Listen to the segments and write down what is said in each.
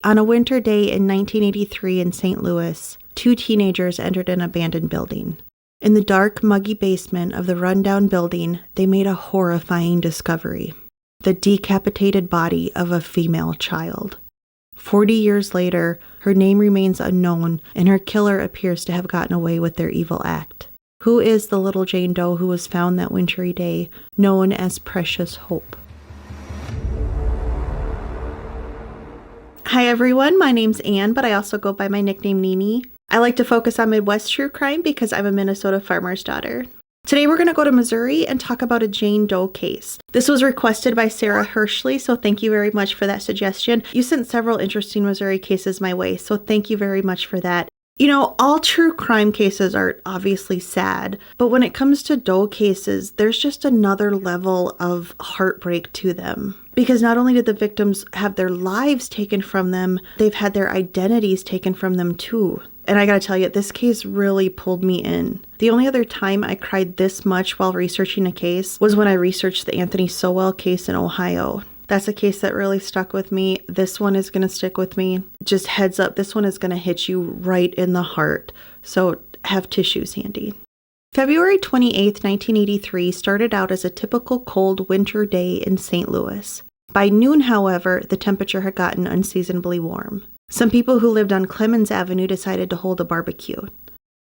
On a winter day in 1983 in St. Louis, two teenagers entered an abandoned building. In the dark, muggy basement of the rundown building, they made a horrifying discovery: the decapitated body of a female child. 40 years later, her name remains unknown, and her killer appears to have gotten away with their evil act. Who is the little Jane Doe who was found that wintry day, known as Precious Hope? Hi everyone, my name's Anne, but I also go by my nickname Nini. I like to focus on Midwest true crime because I'm a Minnesota farmer's daughter. Today we're going to go to Missouri and talk about a Jane Doe case. This was requested by Sarah Hershey, so thank you very much for that suggestion. You sent several interesting Missouri cases my way, so thank you very much for that. You know, all true crime cases are obviously sad, but when it comes to Doe cases, there's just another level of heartbreak to them. Because not only did the victims have their lives taken from them, they've had their identities taken from them too. And I gotta tell you, this case really pulled me in. The only other time I cried this much while researching a case was when I researched the Anthony Sowell case in Ohio. That's a case that really stuck with me. This one is gonna stick with me. Just heads up, this one is gonna hit you right in the heart. So have tissues handy. February 28, 1983 started out as a typical cold winter day in St. Louis. By noon, however, the temperature had gotten unseasonably warm. Some people who lived on Clemens Avenue decided to hold a barbecue.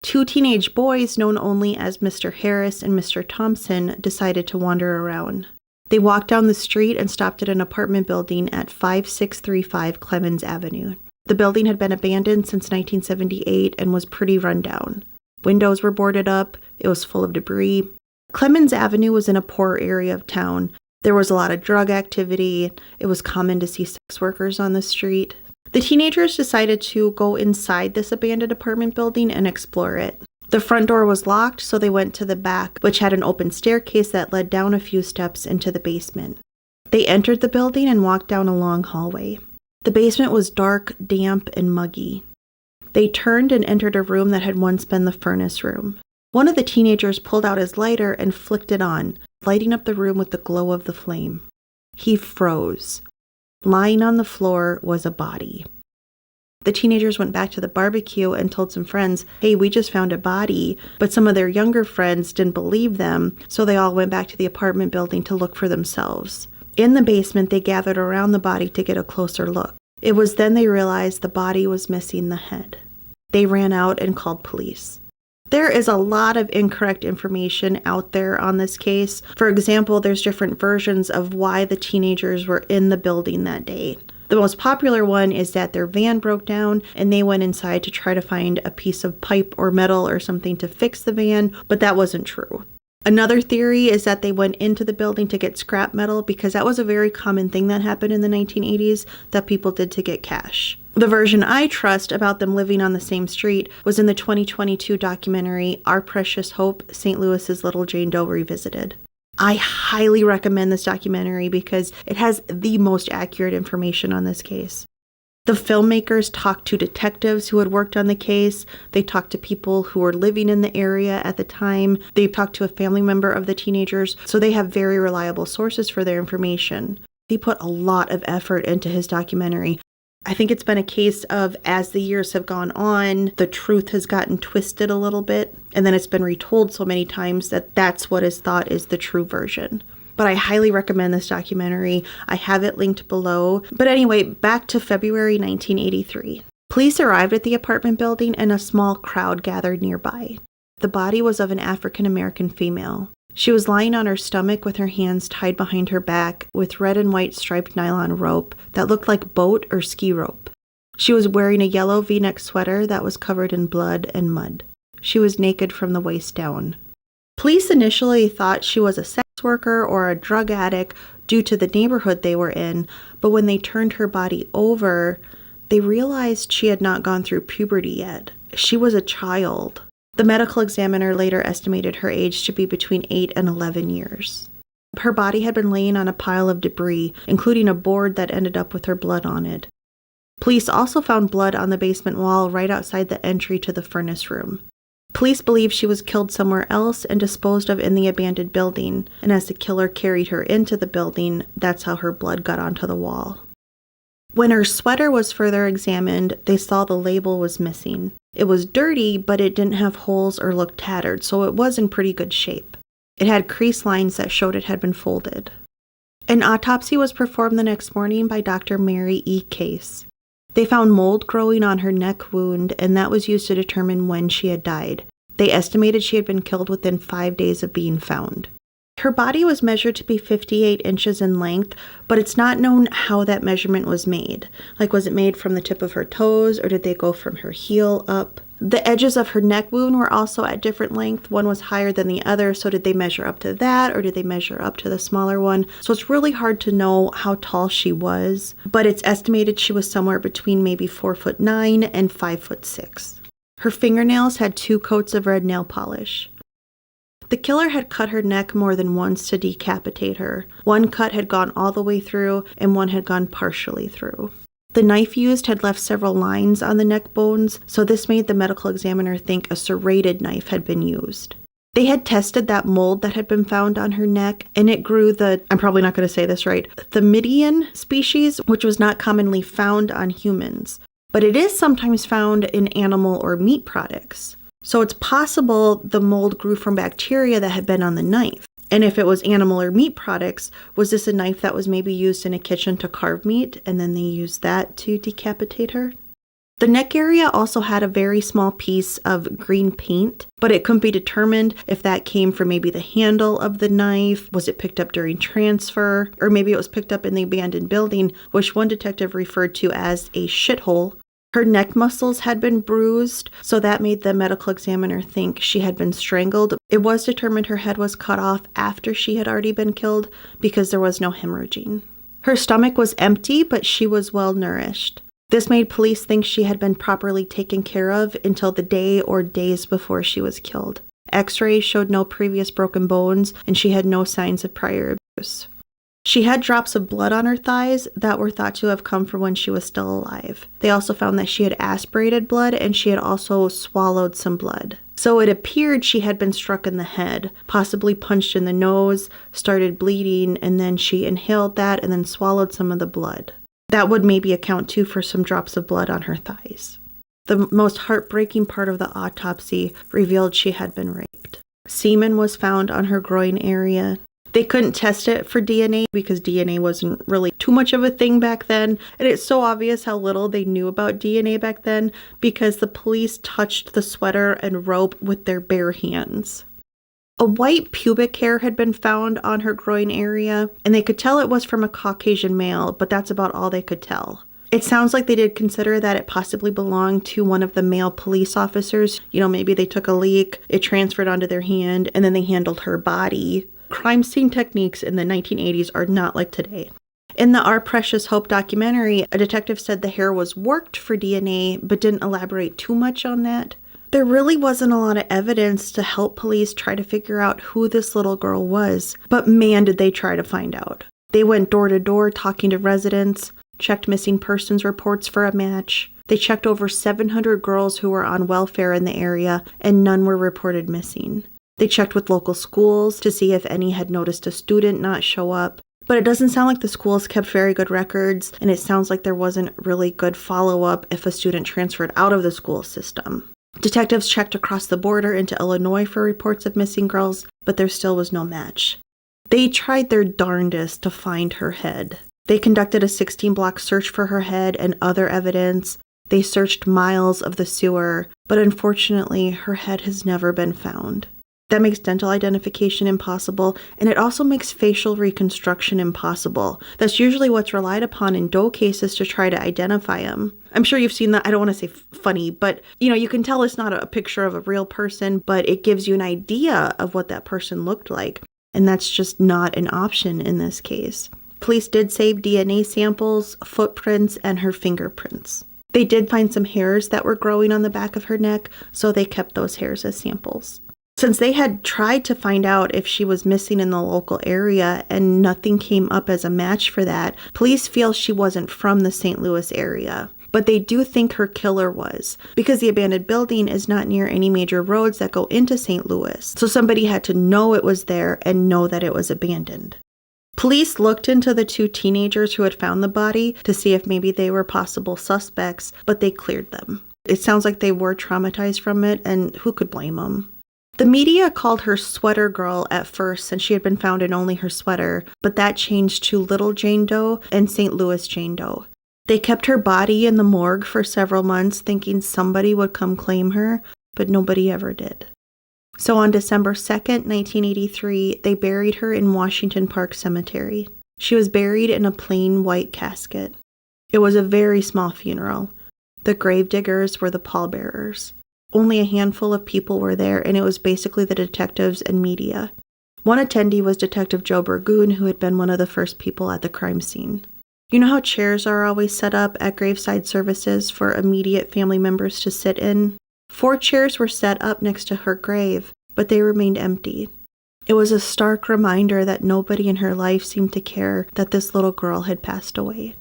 Two teenage boys, known only as Mr. Harris and Mr. Thompson, decided to wander around. They walked down the street and stopped at an apartment building at 5635 Clemens Avenue. The building had been abandoned since 1978 and was pretty run down. Windows were boarded up. It was full of debris. Clemens Avenue was in a poor area of town. There was a lot of drug activity. It was common to see sex workers on the street. The teenagers decided to go inside this abandoned apartment building and explore it. The front door was locked, so they went to the back, which had an open staircase that led down a few steps into the basement. They entered the building and walked down a long hallway. The basement was dark, damp, and muggy. They turned and entered a room that had once been the furnace room. One of the teenagers pulled out his lighter and flicked it on, lighting up the room with the glow of the flame. He froze. Lying on the floor was a body. The teenagers went back to the barbecue and told some friends, hey, we just found a body, but some of their younger friends didn't believe them, so they all went back to the apartment building to look for themselves. In the basement, they gathered around the body to get a closer look. It was then they realized the body was missing the head. They ran out and called police. There is a lot of incorrect information out there on this case. For example, there's different versions of why the teenagers were in the building that day. The most popular one is that their van broke down and they went inside to try to find a piece of pipe or metal or something to fix the van, but that wasn't true. Another theory is that they went into the building to get scrap metal because that was a very common thing that happened in the 1980s that people did to get cash. The version I trust about them living on the same street was in the 2022 documentary Our Precious Hope, St. Louis's Little Jane Doe Revisited. I highly recommend this documentary because it has the most accurate information on this case. The filmmakers talked to detectives who had worked on the case. They talked to people who were living in the area at the time. They talked to a family member of the teenagers, so they have very reliable sources for their information. He put a lot of effort into his documentary. I think it's been a case of, as the years have gone on, the truth has gotten twisted a little bit, and then it's been retold so many times that that's what is thought is the true version. But I highly recommend this documentary. I have it linked below. But anyway, back to February 1983. Police arrived at the apartment building and a small crowd gathered nearby. The body was of an African-American female. She was lying on her stomach with her hands tied behind her back with red and white striped nylon rope that looked like boat or ski rope. She was wearing a yellow V-neck sweater that was covered in blood and mud. She was naked from the waist down. Police initially thought she was a sex worker or a drug addict due to the neighborhood they were in, but when they turned her body over, they realized she had not gone through puberty yet. She was a child. The medical examiner later estimated her age to be between 8 and 11 years. Her body had been laying on a pile of debris, including a board that ended up with her blood on it. Police also found blood on the basement wall right outside the entry to the furnace room. Police believe she was killed somewhere else and disposed of in the abandoned building, and as the killer carried her into the building, that's how her blood got onto the wall. When her sweater was further examined, they saw the label was missing. It was dirty, but it didn't have holes or looked tattered, so it was in pretty good shape. It had crease lines that showed it had been folded. An autopsy was performed the next morning by Dr. Mary E. Case. They found mold growing on her neck wound, and that was used to determine when she had died. They estimated she had been killed within 5 days of being found. Her body was measured to be 58 inches in length, but it's not known how that measurement was made. Like, was it made from the tip of her toes, or did they go from her heel up? The edges of her neck wound were also at different length. One was higher than the other, so did they measure up to that, or did they measure up to the smaller one? So it's really hard to know how tall she was, but it's estimated she was somewhere between maybe 4'9" and 5'6". Her fingernails had 2 coats of red nail polish. The killer had cut her neck more than once to decapitate her. One cut had gone all the way through, and one had gone partially through. The knife used had left several lines on the neck bones, so this made the medical examiner think a serrated knife had been used. They had tested that mold that had been found on her neck, and it grew the, I'm probably not going to say this right, Thamidian species, which was not commonly found on humans, but it is sometimes found in animal or meat products. So it's possible the mold grew from bacteria that had been on the knife. And if it was animal or meat products, was this a knife that was maybe used in a kitchen to carve meat, and then they used that to decapitate her? The neck area also had a very small piece of green paint, but it couldn't be determined if that came from maybe the handle of the knife, was it picked up during transfer, or maybe it was picked up in the abandoned building, which one detective referred to as a shithole. Her neck muscles had been bruised, so that made the medical examiner think she had been strangled. It was determined her head was cut off after she had already been killed because there was no hemorrhaging. Her stomach was empty, but she was well nourished. This made police think she had been properly taken care of until the day or days before she was killed. X-rays showed no previous broken bones, and she had no signs of prior abuse. She had drops of blood on her thighs that were thought to have come from when she was still alive. They also found that she had aspirated blood, and she had also swallowed some blood. So it appeared she had been struck in the head, possibly punched in the nose, started bleeding, and then she inhaled that and then swallowed some of the blood. That would maybe account too for some drops of blood on her thighs. The most heartbreaking part of the autopsy revealed she had been raped. Semen was found on her groin area. They couldn't test it for DNA because DNA wasn't really too much of a thing back then. And it's so obvious how little they knew about DNA back then because the police touched the sweater and rope with their bare hands. A white pubic hair had been found on her groin area, and they could tell it was from a Caucasian male, but that's about all they could tell. It sounds like they did consider that it possibly belonged to one of the male police officers. You know, maybe they took a leak, it transferred onto their hand, and then they handled her body. Crime scene techniques in the 1980s are not like today. In the Our Precious Hope documentary, a detective said the hair was worked for DNA, but didn't elaborate too much on that. There really wasn't a lot of evidence to help police try to figure out who this little girl was, but man did they try to find out. They went door to door talking to residents, checked missing persons reports for a match. They checked over 700 girls who were on welfare in the area, and none were reported missing. They checked with local schools to see if any had noticed a student not show up, but it doesn't sound like the schools kept very good records, and it sounds like there wasn't really good follow-up if a student transferred out of the school system. Detectives checked across the border into Illinois for reports of missing girls, but there still was no match. They tried their darndest to find her head. They conducted a 16-block search for her head and other evidence. They searched miles of the sewer, but unfortunately, her head has never been found. That makes dental identification impossible, and it also makes facial reconstruction impossible. That's usually what's relied upon in Doe cases to try to identify them. I'm sure you've seen that. I don't want to say funny, but you can tell it's not a picture of a real person, but it gives you an idea of what that person looked like, and that's just not an option in this case. Police did save DNA samples, footprints, and her fingerprints. They did find some hairs that were growing on the back of her neck, so they kept those hairs as samples. Since they had tried to find out if she was missing in the local area and nothing came up as a match for that, police feel she wasn't from the St. Louis area. But they do think her killer was, because the abandoned building is not near any major roads that go into St. Louis. So somebody had to know it was there and know that it was abandoned. Police looked into the 2 teenagers who had found the body to see if maybe they were possible suspects, but they cleared them. It sounds like they were traumatized from it, and who could blame them? The media called her Sweater Girl at first since she had been found in only her sweater, but that changed to Little Jane Doe and St. Louis Jane Doe. They kept her body in the morgue for several months thinking somebody would come claim her, but nobody ever did. So on December 2nd, 1983, they buried her in Washington Park Cemetery. She was buried in a plain white casket. It was a very small funeral. The gravediggers were the pallbearers. Only a handful of people were there, and it was basically the detectives and media. One attendee was Detective Joe Burgoon, who had been one of the first people at the crime scene. You know how chairs are always set up at graveside services for immediate family members to sit in? 4 chairs were set up next to her grave, but they remained empty. It was a stark reminder that nobody in her life seemed to care that this little girl had passed away.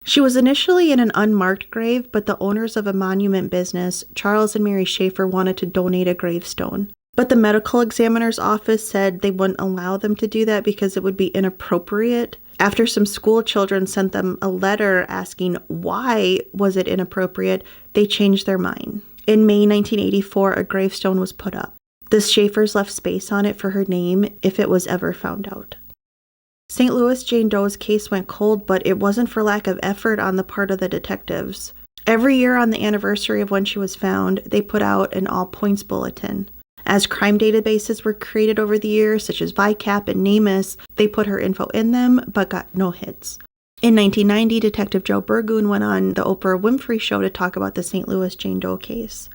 She was initially in an unmarked grave, but the owners of a monument business, Charles and Mary Schaefer, wanted to donate a gravestone. But the medical examiner's office said they wouldn't allow them to do that because it would be inappropriate. After some school children sent them a letter asking why was it inappropriate, they changed their mind. In May 1984, a gravestone was put up. The Schaefers left space on it for her name if it was ever found out. St. Louis Jane Doe's case went cold, but it wasn't for lack of effort on the part of the detectives. Every year on the anniversary of when she was found, they put out an all-points bulletin. As crime databases were created over the years, such as VICAP and NamUs, they put her info in them, but got no hits. In 1990, Detective Joe Burgoon went on the Oprah Winfrey Show to talk about the St. Louis Jane Doe case.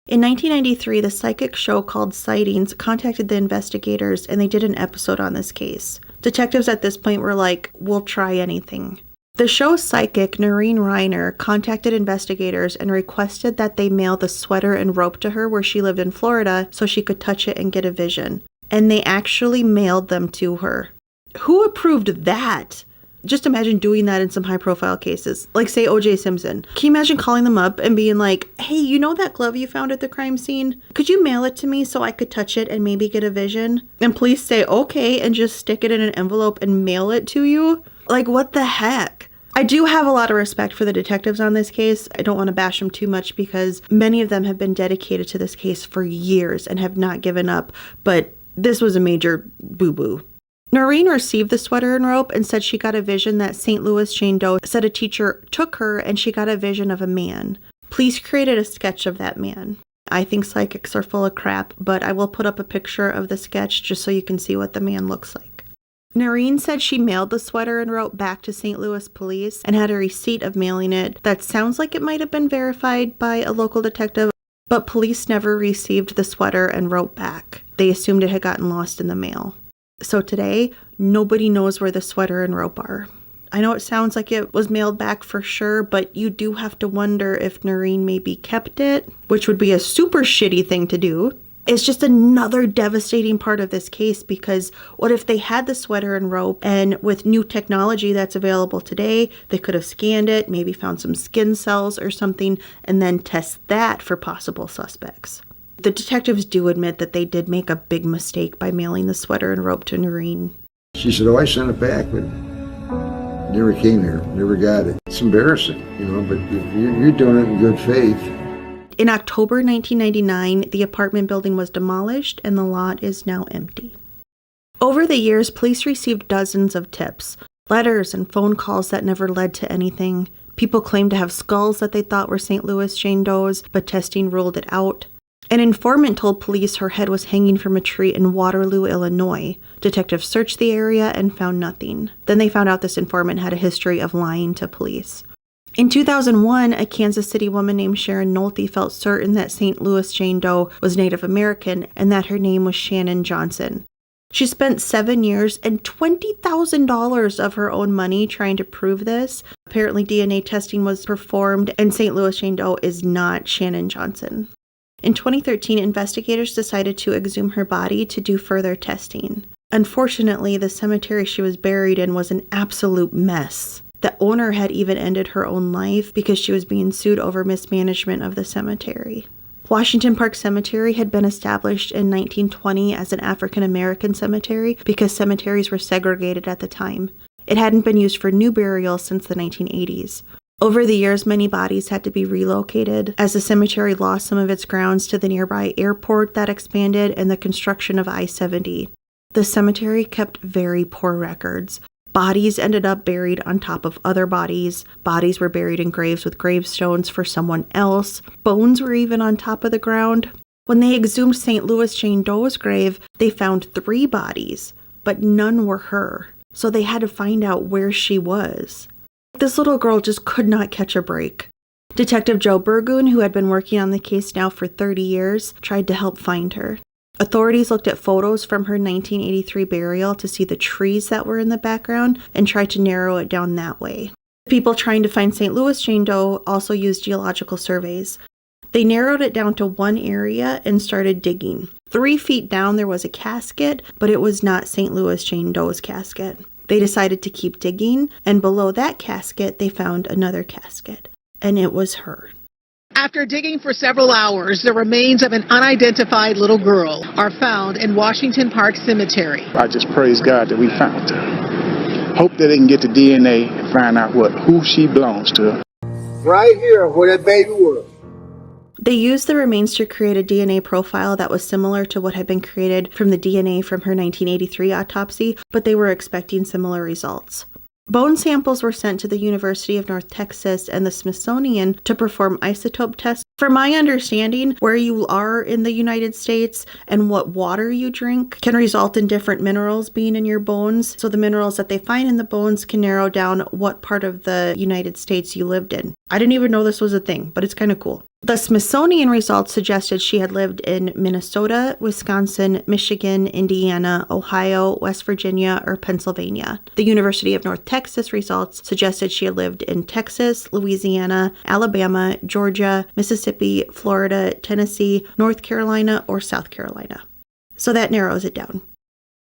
In 1993, the psychic show called Sightings contacted the investigators, and they did an episode on this case. Detectives at this point were like, we'll try anything. The show's psychic, Noreen Reiner, contacted investigators and requested that they mail the sweater and rope to her where she lived in Florida so she could touch it and get a vision. And they actually mailed them to her. Who approved that? Just imagine doing that in some high-profile cases, like say O.J. Simpson. Can you imagine calling them up and being like, hey, you know that glove you found at the crime scene? Could you mail it to me so I could touch it and maybe get a vision? And police say, okay, and just stick it in an envelope and mail it to you? Like, what the heck? I do have a lot of respect for the detectives on this case. I don't want to bash them too much because many of them have been dedicated to this case for years and have not given up, but this was a major boo-boo. Noreen received the sweater and rope and said she got a vision that St. Louis Jane Doe said a teacher took her and she got a vision of a man. Police created a sketch of that man. I think psychics are full of crap, but I will put up a picture of the sketch just so you can see what the man looks like. Noreen said she mailed the sweater and rope back to St. Louis police and had a receipt of mailing it that sounds like it might have been verified by a local detective, but police never received the sweater and rope back. They assumed it had gotten lost in the mail. So today, nobody knows where the sweater and rope are. I know it sounds like it was mailed back for sure, but you do have to wonder if Noreen maybe kept it, which would be a super shitty thing to do. It's just another devastating part of this case because what if they had the sweater and rope and with new technology that's available today, they could have scanned it, maybe found some skin cells or something, and then test that for possible suspects. The detectives do admit that they did make a big mistake by mailing the sweater and rope to Noreen. She said, I sent it back, but never came here, never got it. It's embarrassing, but you're doing it in good faith. In October 1999, the apartment building was demolished and the lot is now empty. Over the years, police received dozens of tips, letters and phone calls that never led to anything. People claimed to have skulls that they thought were St. Louis Jane Doe's, but testing ruled it out. An informant told police her head was hanging from a tree in Waterloo, Illinois. Detectives searched the area and found nothing. Then they found out this informant had a history of lying to police. In 2001, a Kansas City woman named Sharon Nolte felt certain that St. Louis Jane Doe was Native American and that her name was Shannon Johnson. She spent 7 years and $20,000 of her own money trying to prove this. Apparently, DNA testing was performed, and St. Louis Jane Doe is not Shannon Johnson. In 2013, investigators decided to exhume her body to do further testing. Unfortunately, the cemetery she was buried in was an absolute mess. The owner had even ended her own life because she was being sued over mismanagement of the cemetery. Washington Park Cemetery had been established in 1920 as an African American cemetery because cemeteries were segregated at the time. It hadn't been used for new burials since the 1980s. Over the years, many bodies had to be relocated as the cemetery lost some of its grounds to the nearby airport that expanded and the construction of I-70. The cemetery kept very poor records. Bodies ended up buried on top of other bodies. Bodies were buried in graves with gravestones for someone else. Bones were even on top of the ground. When they exhumed St. Louis Jane Doe's grave, they found 3 bodies, but none were her. So they had to find out where she was. This little girl just could not catch a break. Detective Joe Burgoon, who had been working on the case now for 30 years, tried to help find her. Authorities looked at photos from her 1983 burial to see the trees that were in the background and tried to narrow it down that way. People trying to find St. Louis Jane Doe also used geological surveys. They narrowed it down to one area and started digging. 3 feet down there was a casket, but it was not St. Louis Jane Doe's casket. They decided to keep digging, and below that casket they found another casket, and it was her. After digging for several hours, the remains of an unidentified little girl are found in Washington Park Cemetery. I just praise God that we found her. Hope that they can get the DNA and find out who she belongs to. Right here where that baby was. They used the remains to create a DNA profile that was similar to what had been created from the DNA from her 1983 autopsy, but they were expecting similar results. Bone samples were sent to the University of North Texas and the Smithsonian to perform isotope tests. From my understanding, where you are in the United States and what water you drink can result in different minerals being in your bones. So the minerals that they find in the bones can narrow down what part of the United States you lived in. I didn't even know this was a thing, but it's kind of cool. The Smithsonian results suggested she had lived in Minnesota, Wisconsin, Michigan, Indiana, Ohio, West Virginia, or Pennsylvania. The University of North Texas results suggested she had lived in Texas, Louisiana, Alabama, Georgia, Mississippi, Florida, Tennessee, North Carolina, or South Carolina. So that narrows it down.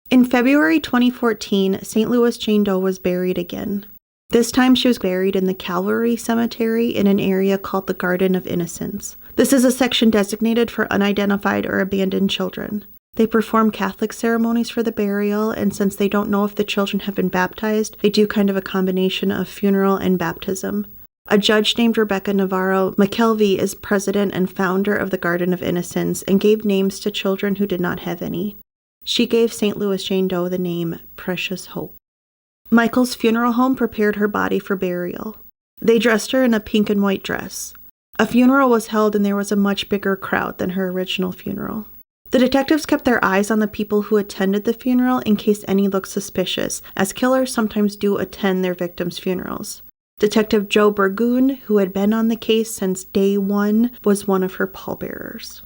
In February 2014, St. Louis Jane Doe was buried again. This time she was buried in the Calvary Cemetery in an area called the Garden of Innocence. This is a section designated for unidentified or abandoned children. They perform Catholic ceremonies for the burial, and since they don't know if the children have been baptized, they do kind of a combination of funeral and baptism. A judge named Rebecca Navarro McKelvey is president and founder of the Garden of Innocence and gave names to children who did not have any. She gave St. Louis Jane Doe the name Precious Hope. Michael's funeral home prepared her body for burial. They dressed her in a pink and white dress. A funeral was held and there was a much bigger crowd than her original funeral. The detectives kept their eyes on the people who attended the funeral in case any looked suspicious, as killers sometimes do attend their victims' funerals. Detective Joe Burgoon, who had been on the case since day one, was one of her pallbearers.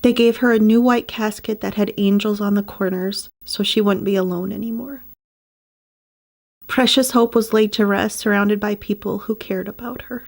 They gave her a new white casket that had angels on the corners, so she wouldn't be alone anymore. Precious Hope was laid to rest, surrounded by people who cared about her.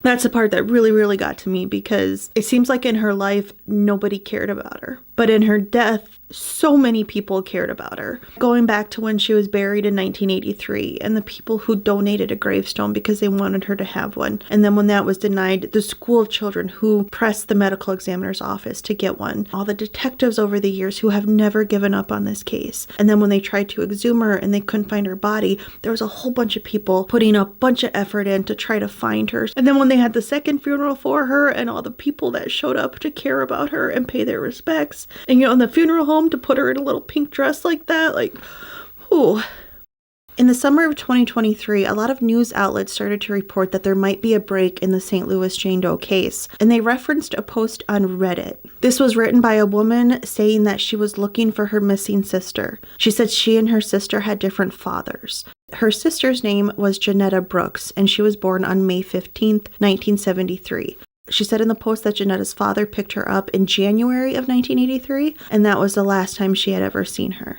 That's the part that really got to me, because it seems like in her life, nobody cared about her. But in her death, so many people cared about her. Going back to when she was buried in 1983, and the people who donated a gravestone because they wanted her to have one. And then when that was denied, the school children who pressed the medical examiner's office to get one. All the detectives over the years who have never given up on this case. And then when they tried to exhume her and they couldn't find her body, there was a whole bunch of people putting a bunch of effort in to try to find her. And then when they had the second funeral for her and all the people that showed up to care about her and pay their respects. And, in the funeral home to put her in a little pink dress like that, ooh. In the summer of 2023, a lot of news outlets started to report that there might be a break in the St. Louis Jane Doe case, and they referenced a post on Reddit. This was written by a woman saying that she was looking for her missing sister. She said she and her sister had different fathers. Her sister's name was Janetta Brooks, and she was born on May 15th, 1973. She said in the post that Janetta's father picked her up in January of 1983, and that was the last time she had ever seen her.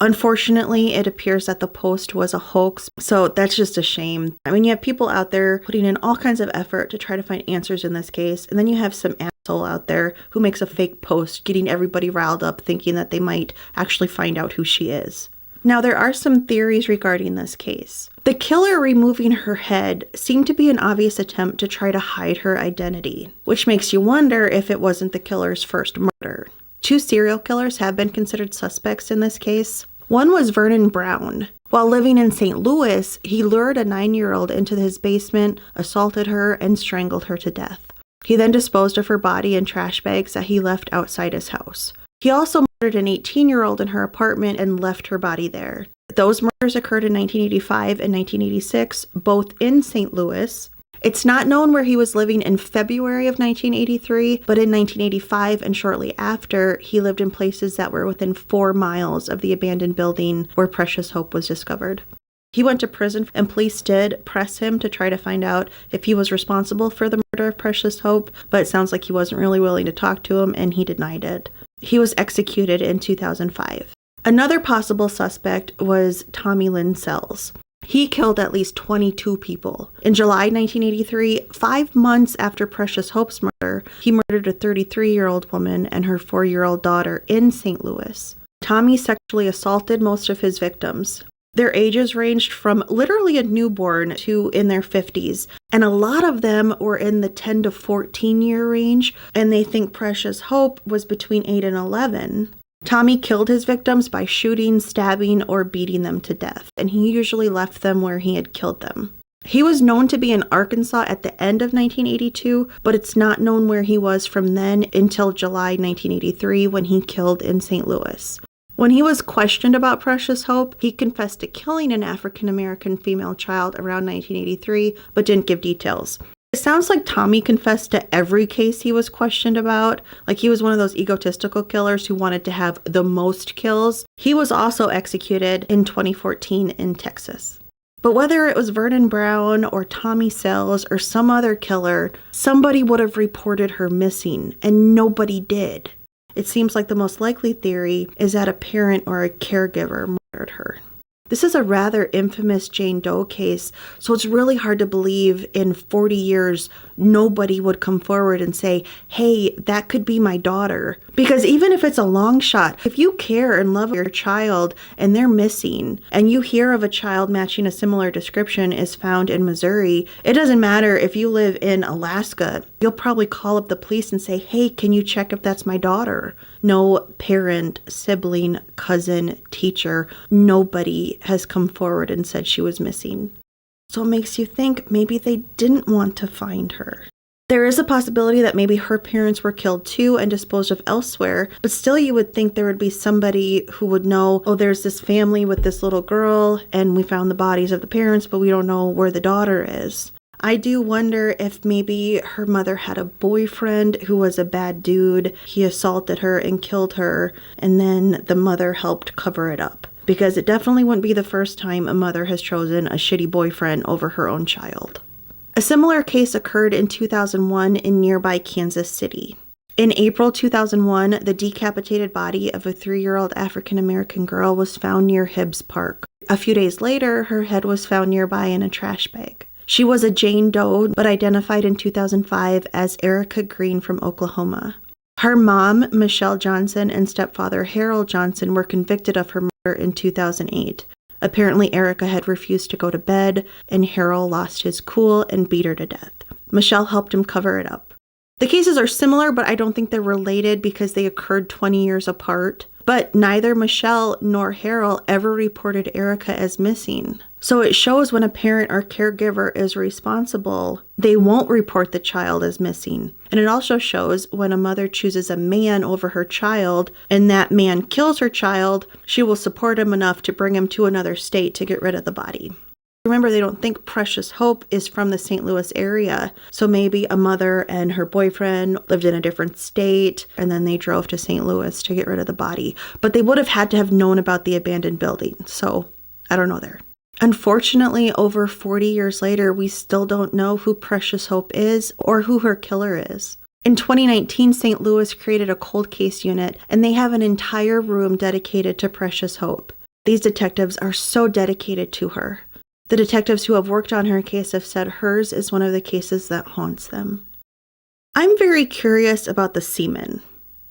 Unfortunately, it appears that the post was a hoax, so that's just a shame. I mean, you have people out there putting in all kinds of effort to try to find answers in this case, and then you have some asshole out there who makes a fake post, getting everybody riled up, thinking that they might actually find out who she is. Now, there are some theories regarding this case. The killer removing her head seemed to be an obvious attempt to try to hide her identity, which makes you wonder if it wasn't the killer's first murder. 2 serial killers have been considered suspects in this case. One was Vernon Brown. While living in St. Louis, he lured a 9-year-old into his basement, assaulted her, and strangled her to death. He then disposed of her body in trash bags that he left outside his house. He also murdered an 18-year-old in her apartment and left her body there. Those murders occurred in 1985 and 1986, both in St. Louis. It's not known where he was living in February of 1983, but in 1985 and shortly after, he lived in places that were within 4 miles of the abandoned building where Precious Hope was discovered. He went to prison, and police did press him to try to find out if he was responsible for the murder of Precious Hope, but it sounds like he wasn't really willing to talk to him, and he denied it. He was executed in 2005. Another possible suspect was Tommy Lynn Sells. He killed at least 22 people. In July 1983, 5 months after Precious Hope's murder, he murdered a 33-year-old woman and her 4-year-old daughter in St. Louis. Tommy sexually assaulted most of his victims. Their ages ranged from literally a newborn to in their 50s, and a lot of them were in the 10 to 14 year range, and they think Precious Hope was between 8 and 11. Tommy killed his victims by shooting, stabbing, or beating them to death, and he usually left them where he had killed them. He was known to be in Arkansas at the end of 1982, but it's not known where he was from then until July 1983 when he killed in St. Louis. When he was questioned about Precious Hope, he confessed to killing an African-American female child around 1983, but didn't give details. It sounds like Tommy confessed to every case he was questioned about. Like he was one of those egotistical killers who wanted to have the most kills. He was also executed in 2014 in Texas. But whether it was Vernon Brown or Tommy Sells or some other killer, somebody would have reported her missing, and nobody did. It seems like the most likely theory is that a parent or a caregiver murdered her. This is a rather infamous Jane Doe case, so it's really hard to believe in 40 years nobody would come forward and say, hey, that could be my daughter. Because even if it's a long shot, if you care and love your child and they're missing, and you hear of a child matching a similar description is found in Missouri, it doesn't matter if you live in Alaska, you'll probably call up the police and say, hey, can you check if that's my daughter? No parent, sibling, cousin, teacher, nobody has come forward and said she was missing. So it makes you think maybe they didn't want to find her. There is a possibility that maybe her parents were killed too and disposed of elsewhere, but still you would think there would be somebody who would know, oh, there's this family with this little girl and we found the bodies of the parents, but we don't know where the daughter is. I do wonder if maybe her mother had a boyfriend who was a bad dude. He assaulted her and killed her, and then the mother helped cover it up. Because it definitely wouldn't be the first time a mother has chosen a shitty boyfriend over her own child. A similar case occurred in 2001 in nearby Kansas City. In April 2001, the decapitated body of a 3-year-old African-American girl was found near Hibbs Park. A few days later, her head was found nearby in a trash bag. She was a Jane Doe, but identified in 2005 as Erica Green from Oklahoma. Her mom, Michelle Johnson, and stepfather, Harold Johnson, were convicted of her murder in 2008. Apparently, Erica had refused to go to bed, and Harold lost his cool and beat her to death. Michelle helped him cover it up. The cases are similar, but I don't think they're related because they occurred 20 years apart. But neither Michelle nor Harold ever reported Erica as missing. So it shows when a parent or caregiver is responsible, they won't report the child as missing. And it also shows when a mother chooses a man over her child and that man kills her child, she will support him enough to bring him to another state to get rid of the body. Remember, they don't think Precious Hope is from the St. Louis area. So maybe a mother and her boyfriend lived in a different state and then they drove to St. Louis to get rid of the body. But they would have had to have known about the abandoned building. So I don't know there. Unfortunately, over 40 years later, we still don't know who Precious Hope is or who her killer is. In 2019, St. Louis created a cold case unit, and they have an entire room dedicated to Precious Hope. These detectives are so dedicated to her. The detectives who have worked on her case have said hers is one of the cases that haunts them. I'm very curious about the semen.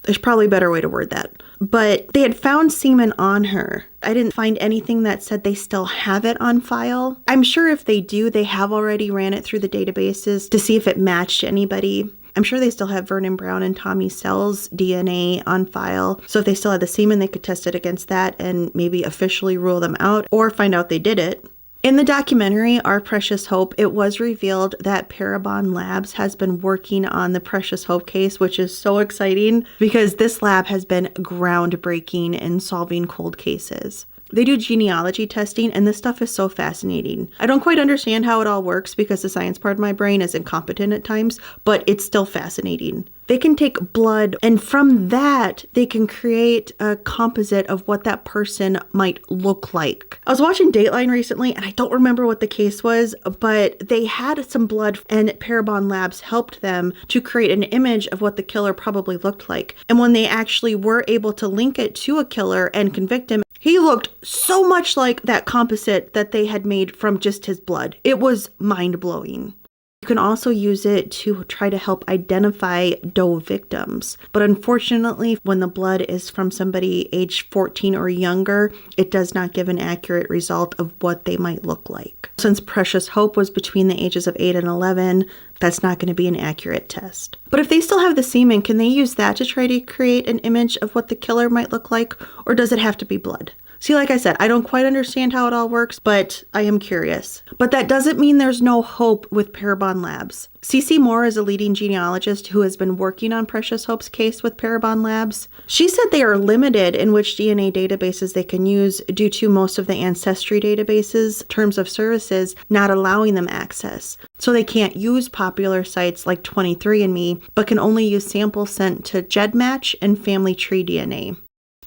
There's probably a better way to word that. But they had found semen on her. I didn't find anything that said they still have it on file. I'm sure if they do, they have already ran it through the databases to see if it matched anybody. I'm sure they still have Vernon Brown and Tommy Sell's DNA on file. So if they still had the semen, they could test it against that and maybe officially rule them out or find out they did it. In the documentary, Our Precious Hope, it was revealed that Parabon Labs has been working on the Precious Hope case, which is so exciting because this lab has been groundbreaking in solving cold cases. They do genealogy testing, and this stuff is so fascinating. I don't quite understand how it all works because the science part of my brain is incompetent at times, but it's still fascinating. They can take blood, and from that, they can create a composite of what that person might look like. I was watching Dateline recently, and I don't remember what the case was, but they had some blood, and Parabon Labs helped them to create an image of what the killer probably looked like. And when they actually were able to link it to a killer and convict him, he looked so much like that composite that they had made from just his blood. It was mind-blowing. You can also use it to try to help identify Doe victims. But unfortunately, when the blood is from somebody age 14 or younger, it does not give an accurate result of what they might look like. Since Precious Hope was between the ages of 8 and 11, that's not going to be an accurate test. But if they still have the semen, can they use that to try to create an image of what the killer might look like? Or does it have to be blood? See, like I said, I don't quite understand how it all works, but I am curious. But that doesn't mean there's no hope with Parabon Labs. CeCe Moore is a leading genealogist who has been working on Precious Hope's case with Parabon Labs. She said they are limited in which DNA databases they can use due to most of the ancestry databases, terms of services, not allowing them access. So they can't use popular sites like 23andMe, but can only use samples sent to GEDmatch and Family Tree DNA.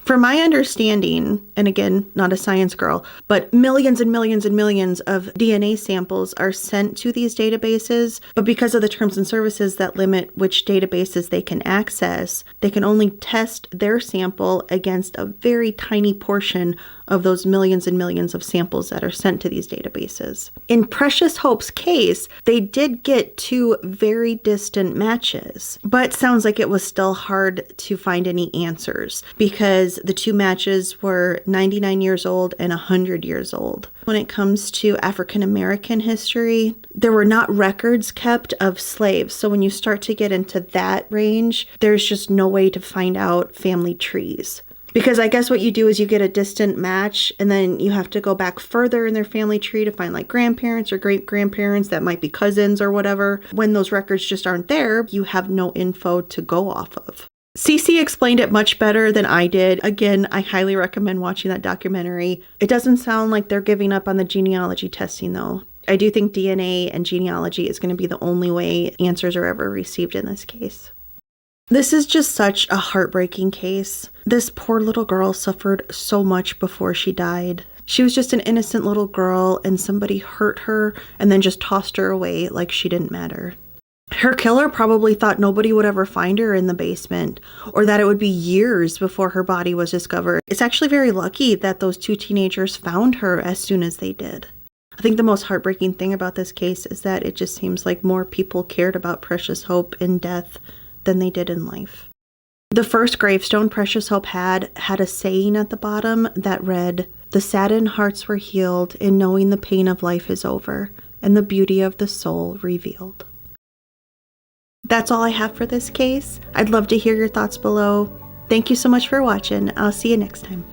From my understanding, and again, not a science girl, but millions and millions and millions of DNA samples are sent to these databases, but because of the terms and services that limit which databases they can access, they can only test their sample against a very tiny portion of those millions and millions of samples that are sent to these databases. In Precious Hope's case, they did get 2 very distant matches, but sounds like it was still hard to find any answers because the 2 matches were 99 years old and 100 years old. When it comes to African American history, there were not records kept of slaves. So when you start to get into that range, there's just no way to find out family trees. Because I guess what you do is you get a distant match and then you have to go back further in their family tree to find like grandparents or great-grandparents that might be cousins or whatever. When those records just aren't there, you have no info to go off of. CeCe explained it much better than I did. Again, I highly recommend watching that documentary. It doesn't sound like they're giving up on the genealogy testing though. I do think DNA and genealogy is going to be the only way answers are ever received in this case. This is just such a heartbreaking case. This poor little girl suffered so much before she died. She was just an innocent little girl and somebody hurt her and then just tossed her away like she didn't matter. Her killer probably thought nobody would ever find her in the basement or that it would be years before her body was discovered. It's actually very lucky that those 2 teenagers found her as soon as they did. I think the most heartbreaking thing about this case is that it just seems like more people cared about Precious Hope in death than they did in life. The first gravestone Precious Hope had a saying at the bottom that read, "The saddened hearts were healed in knowing the pain of life is over and the beauty of the soul revealed." That's all I have for this case. I'd love to hear your thoughts below. Thank you so much for watching. I'll see you next time.